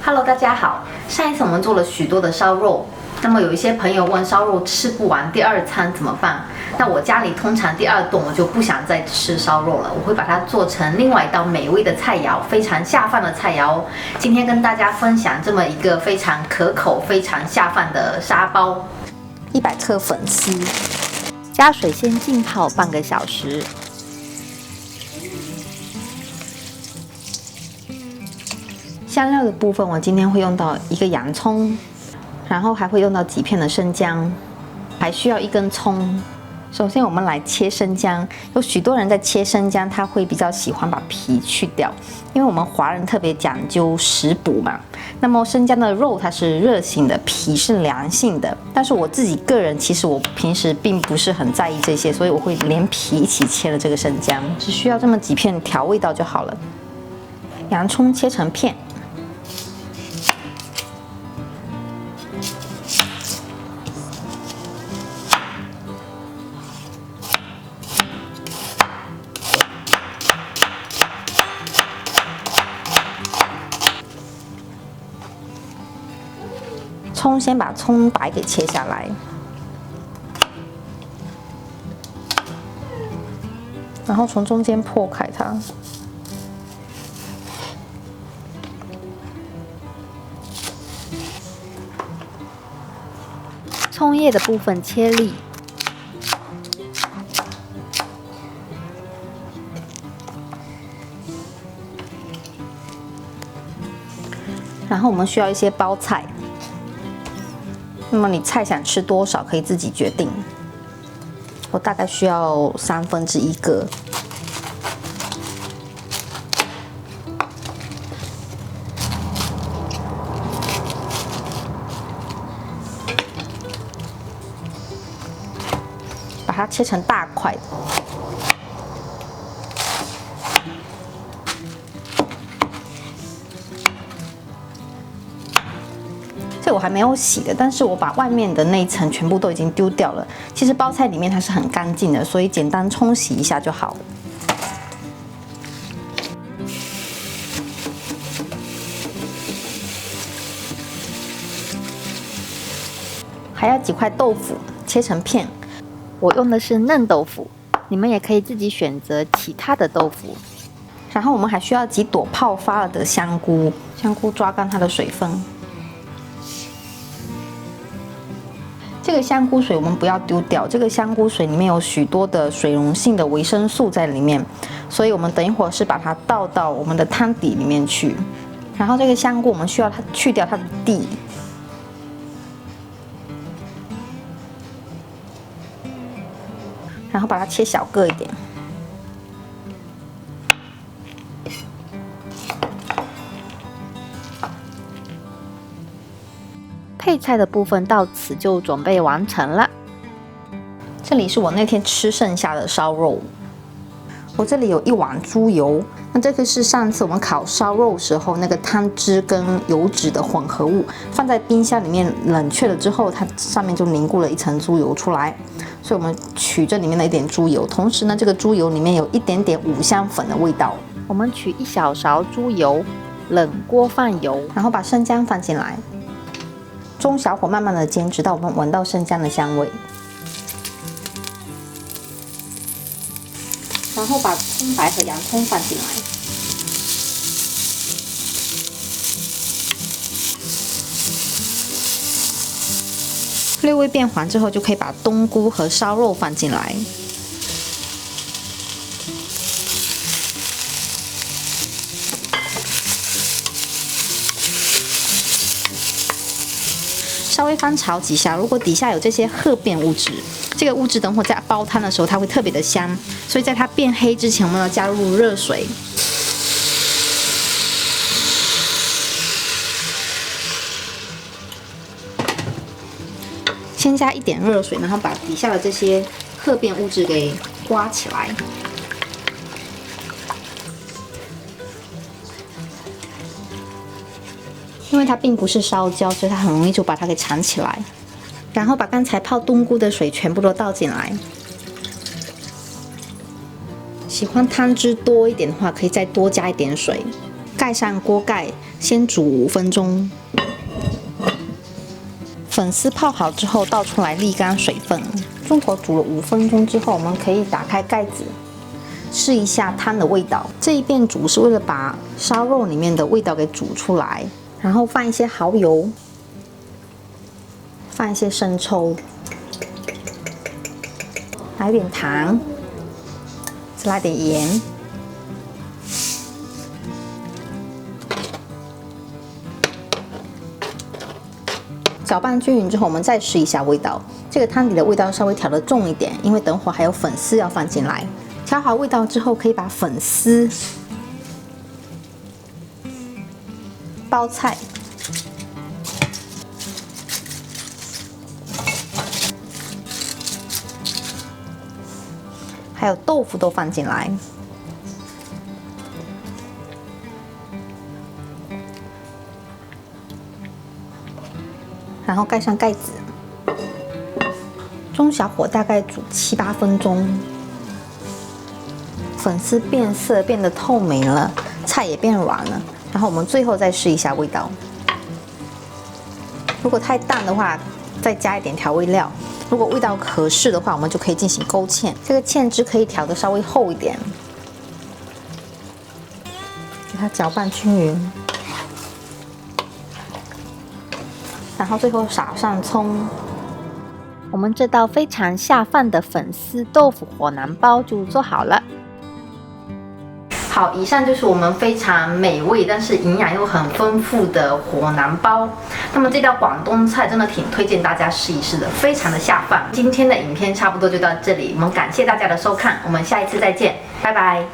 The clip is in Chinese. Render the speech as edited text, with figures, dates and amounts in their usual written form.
Hello， 大家好。上一次我们做了许多的烧肉，那么有一些朋友问烧肉吃不完，第二餐怎么办？那我家里通常第二顿我就不想再吃烧肉了，我会把它做成另外一道美味的菜肴，非常下饭的菜肴哦。今天跟大家分享这么一个非常可口、非常下饭的沙包。100克粉丝，加水先浸泡半个小时。香料的部分，我今天会用到1个洋葱，然后还会用到几片的生姜，还需要1根葱。首先，我们来切生姜。有许多人在切生姜，他会比较喜欢把皮去掉，因为我们华人特别讲究食补嘛。那么生姜的肉它是热性的，皮是凉性的。但是我自己个人，其实我平时并不是很在意这些，所以我会连皮一起切了这个生姜，只需要这么几片调味道就好了。洋葱切成片。葱先把葱白给切下来，然后从中间破开它。葱叶的部分切粒。然后我们需要一些包菜。那么你菜想吃多少可以自己决定。我大概需要1/3个。把它切成大块。这我还没有洗的，但是我把外面的那一层全部都已经丢掉了。其实包菜里面它是很干净的，所以简单冲洗一下就好。还要几块豆腐，切成片。我用的是嫩豆腐，你们也可以自己选择其他的豆腐。然后我们还需要几朵泡发了的香菇，香菇抓干它的水分。这个香菇水我们不要丢掉，这个香菇水里面有许多的水溶性的维生素在里面，所以我们等一会儿是把它倒到我们的汤底里面去。然后这个香菇我们需要它去掉它的蒂，然后把它切小个一点。配菜的部分到此就准备完成了。这里是我那天吃剩下的烧肉，我这里有1碗猪油，那这个是上次我们烤烧肉时候那个汤汁跟油脂的混合物，放在冰箱里面冷却了之后，它上面就凝固了一层猪油出来，所以我们取这里面的一点猪油，同时呢，这个猪油里面有一点点五香粉的味道。我们取1小勺猪油，冷锅放油，然后把生姜放进来。中小火慢慢的煎，直到我们闻到生姜的香味。然后把葱白和洋葱放进来。略微变黄之后，就可以把冬菇和烧肉放进来。稍微翻炒几下，如果底下有这些褐变物质，这个物质等会在煲汤的时候它会特别的香，所以在它变黑之前，我们要加入热水。先加一点热水，然后把底下的这些褐变物质给刮起来。因为它并不是烧焦，所以它很容易就把它给藏起来。然后把刚才泡冬菇的水全部都倒进来。喜欢汤汁多一点的话，可以再多加一点水。盖上锅盖，先煮5分钟。粉丝泡好之后倒出来沥干水分。中火煮了5分钟之后，我们可以打开盖子，试一下汤的味道。这一遍煮是为了把烧肉里面的味道给煮出来。然后放一些蚝油，放一些生抽，来点糖，再来点盐。搅拌均匀之后，我们再试一下味道。这个汤底的味道稍微调得重一点，因为等会还有粉丝要放进来。调好味道之后，可以把粉丝、包菜、还有豆腐都放进来。然后盖上盖子，中小火大概煮7、8分钟。粉丝变色，变得透明了，菜也变软了。然后我们最后再试一下味道。如果太淡的话，再加一点调味料；如果味道合适的话，我们就可以进行勾芡。这个芡汁可以调得稍微厚一点，给它搅拌均匀。然后最后撒上葱，我们这道非常下饭的粉丝豆腐火腩包就做好了。好，以上就是我们非常美味但是营养又很丰富的火腩包。那么这道广东菜真的挺推荐大家试一试的，非常的下饭。今天的影片差不多就到这里，我们感谢大家的收看，我们下一次再见，拜拜。